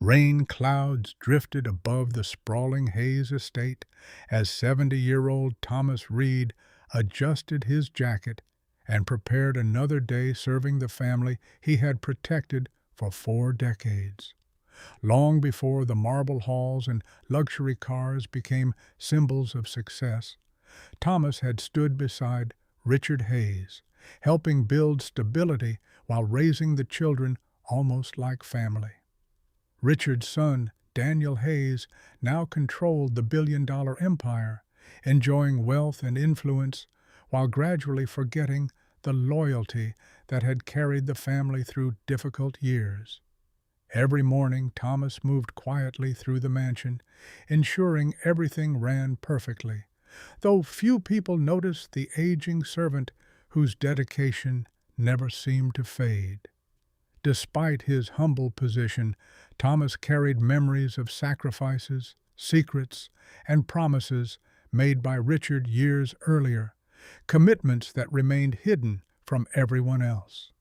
Rain clouds drifted above the sprawling Hayes estate as 70-year-old Thomas Reed adjusted his jacket and prepared another day serving the family he had protected for 4 decades. Long before the marble halls and luxury cars became symbols of success, Thomas had stood beside Richard Hayes, helping build stability while raising the children almost like family. Richard's son, Daniel Hayes, now controlled the billion-dollar empire, enjoying wealth and influence while gradually forgetting the loyalty that had carried the family through difficult years. Every morning, Thomas moved quietly through the mansion, ensuring everything ran perfectly, though few people noticed the aging servant whose dedication never seemed to fade. Despite his humble position, Thomas carried memories of sacrifices, secrets, and promises made by Richard years earlier, commitments that remained hidden from everyone else.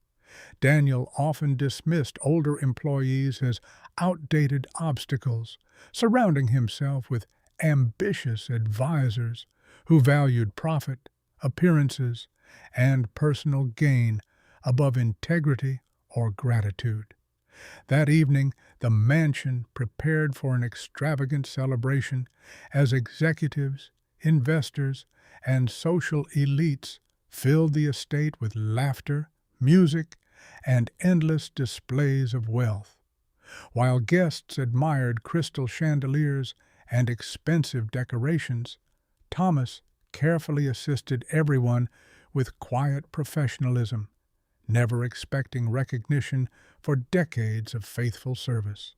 Daniel often dismissed older employees as outdated obstacles, surrounding himself with ambitious advisors who valued profit, appearances, and personal gain above integrity or gratitude. That evening, the mansion prepared for an extravagant celebration as executives, investors, and social elites filled the estate with laughter, music, and endless displays of wealth. While guests admired crystal chandeliers and expensive decorations, Thomas carefully assisted everyone with quiet professionalism, never expecting recognition for decades of faithful service.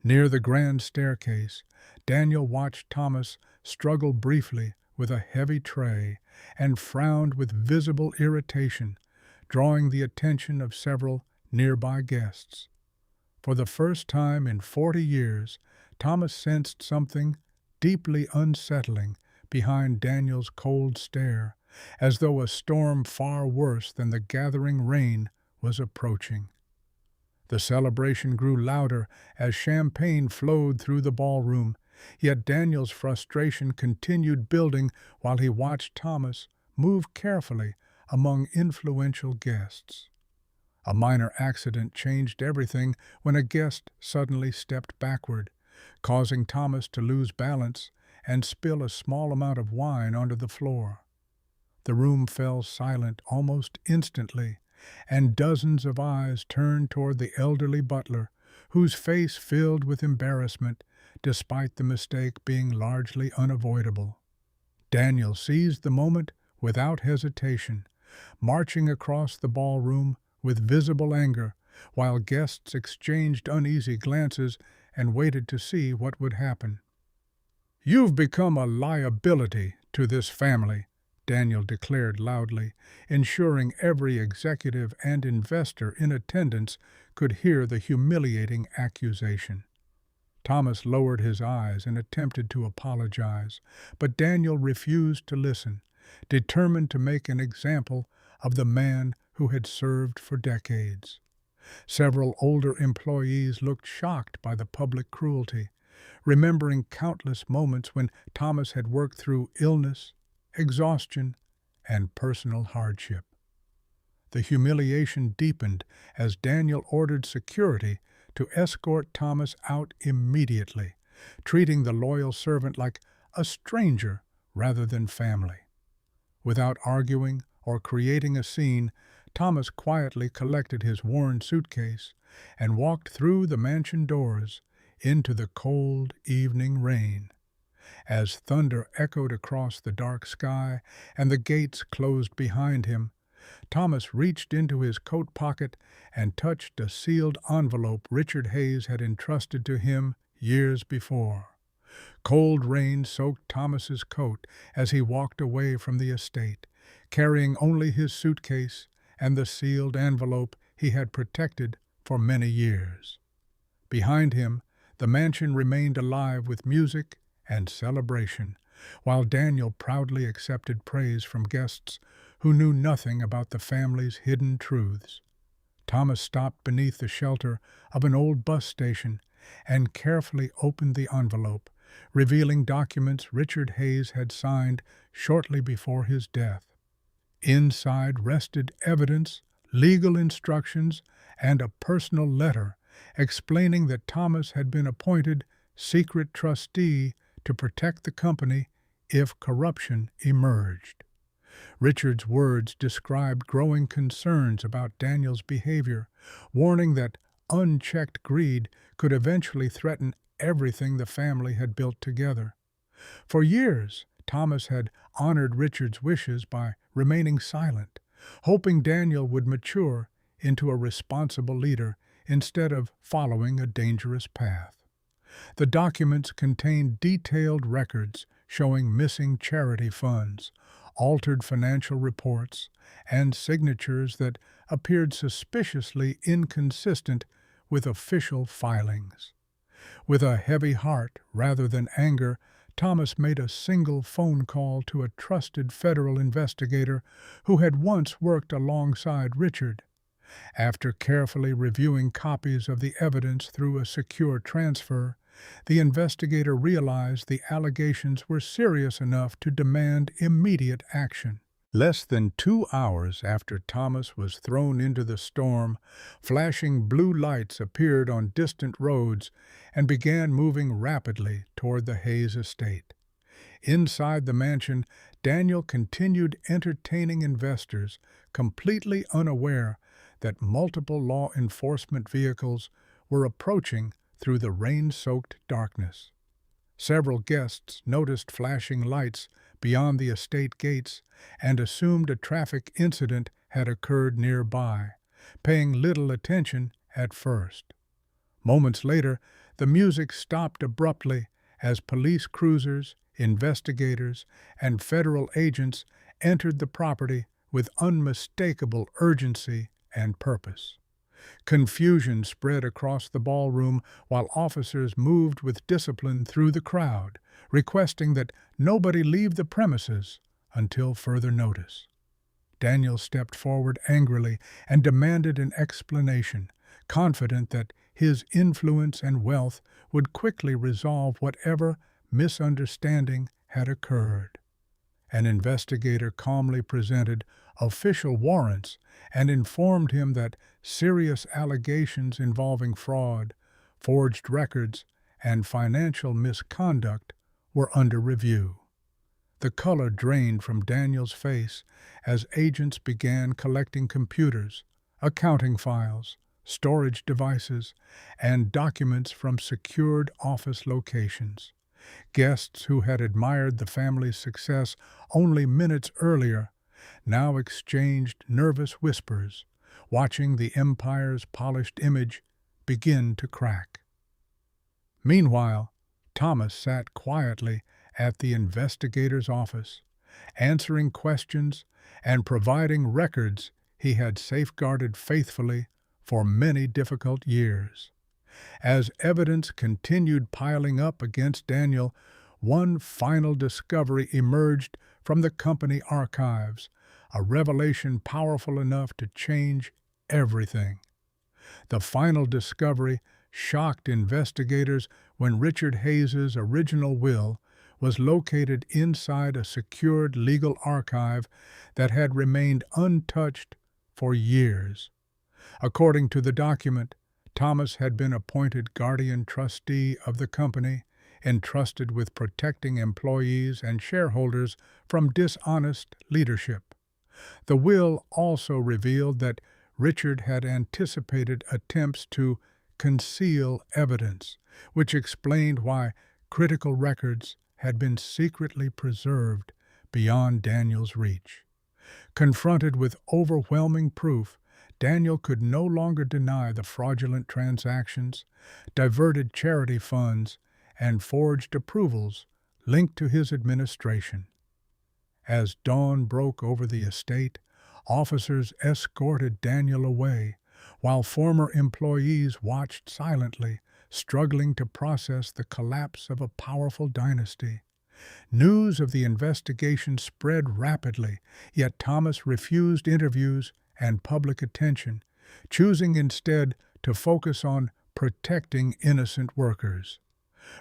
Near the grand staircase, Daniel watched Thomas struggle briefly with a heavy tray and frowned with visible irritation, drawing the attention of several nearby guests. For the first time in 40 years, Thomas sensed something deeply unsettling behind Daniel's cold stare, as though a storm far worse than the gathering rain was approaching. The celebration grew louder as champagne flowed through the ballroom, yet Daniel's frustration continued building while he watched Thomas move carefully among influential guests. A minor accident changed everything when a guest suddenly stepped backward, causing Thomas to lose balance and spill a small amount of wine onto the floor. The room fell silent almost instantly, and dozens of eyes turned toward the elderly butler, whose face filled with embarrassment despite the mistake being largely unavoidable. Daniel seized the moment without hesitation, marching across the ballroom with visible anger, while guests exchanged uneasy glances and waited to see what would happen. "You've become a liability to this family," Daniel declared loudly, ensuring every executive and investor in attendance could hear the humiliating accusation. Thomas lowered his eyes and attempted to apologize, but Daniel refused to listen, determined to make an example of the man who had served for decades. Several older employees looked shocked by the public cruelty, remembering countless moments when Thomas had worked through illness, exhaustion, and personal hardship. The humiliation deepened as Daniel ordered security to escort Thomas out immediately, treating the loyal servant like a stranger rather than family. Without arguing or creating a scene, Thomas quietly collected his worn suitcase and walked through the mansion doors into the cold evening rain. As thunder echoed across the dark sky and the gates closed behind him, Thomas reached into his coat pocket and touched a sealed envelope Richard Hayes had entrusted to him years before. Cold rain soaked Thomas's coat as he walked away from the estate, carrying only his suitcase and the sealed envelope he had protected for many years. Behind him, the mansion remained alive with music and celebration, while Daniel proudly accepted praise from guests who knew nothing about the family's hidden truths. Thomas stopped beneath the shelter of an old bus station and carefully opened the envelope, revealing documents Richard Hayes had signed shortly before his death. Inside rested evidence, legal instructions, and a personal letter explaining that Thomas had been appointed secret trustee to protect the company if corruption emerged. Richard's words described growing concerns about Daniel's behavior, warning that unchecked greed could eventually threaten everything the family had built together. For years, Thomas had honored Richard's wishes by remaining silent, hoping Daniel would mature into a responsible leader instead of following a dangerous path. The documents contained detailed records showing missing charity funds, altered financial reports, and signatures that appeared suspiciously inconsistent with official filings. With a heavy heart rather than anger, Thomas made a single phone call to a trusted federal investigator who had once worked alongside Richard. After carefully reviewing copies of the evidence through a secure transfer, the investigator realized the allegations were serious enough to demand immediate action. Less than 2 hours after Thomas was thrown into the storm, flashing blue lights appeared on distant roads and began moving rapidly toward the Hayes estate. Inside the mansion, Daniel continued entertaining investors, completely unaware that multiple law enforcement vehicles were approaching through the rain-soaked darkness. Several guests noticed flashing lights beyond the estate gates and assumed a traffic incident had occurred nearby, paying little attention at first. Moments later, the music stopped abruptly as police cruisers, investigators, and federal agents entered the property with unmistakable urgency and purpose. Confusion spread across the ballroom while officers moved with discipline through the crowd, requesting that nobody leave the premises until further notice. Daniel stepped forward angrily and demanded an explanation, confident that his influence and wealth would quickly resolve whatever misunderstanding had occurred. An investigator calmly presented official warrants and informed him that serious allegations involving fraud, forged records, and financial misconduct were under review. The color drained from Daniel's face as agents began collecting computers, accounting files, storage devices, and documents from secured office locations. Guests who had admired the family's success only minutes earlier now exchanged nervous whispers, watching the empire's polished image begin to crack. Meanwhile, Thomas sat quietly at the investigator's office, answering questions and providing records he had safeguarded faithfully for many difficult years. As evidence continued piling up against Daniel, one final discovery emerged from the company archives, a revelation powerful enough to change everything. The final discovery shocked investigators when Richard Hayes's original will was located inside a secured legal archive that had remained untouched for years. According to the document, Thomas had been appointed guardian trustee of the company, entrusted with protecting employees and shareholders from dishonest leadership. The will also revealed that Richard had anticipated attempts to conceal evidence, which explained why critical records had been secretly preserved beyond Daniel's reach. Confronted with overwhelming proof, Daniel could no longer deny the fraudulent transactions, diverted charity funds, and forged approvals linked to his administration. As dawn broke over the estate, officers escorted Daniel away, while former employees watched silently, struggling to process the collapse of a powerful dynasty. News of the investigation spread rapidly, yet Thomas refused interviews and public attention, choosing instead to focus on protecting innocent workers.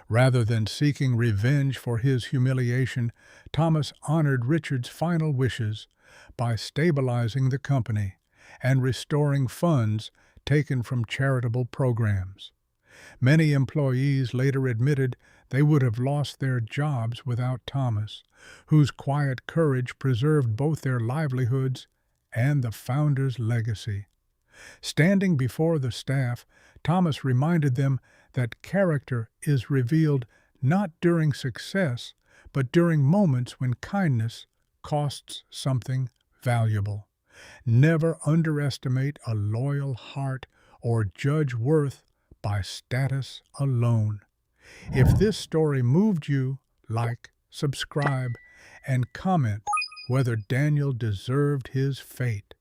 Rather than seeking revenge for his humiliation, Thomas honored Richard's final wishes by stabilizing the company and restoring funds taken from charitable programs. Many employees later admitted they would have lost their jobs without Thomas, whose quiet courage preserved both their livelihoods and the founder's legacy. Standing before the staff, Thomas reminded them that character is revealed not during success, but during moments when kindness costs something valuable. Never underestimate a loyal heart or judge worth by status alone. If this story moved you, like, subscribe, and comment whether Daniel deserved his fate.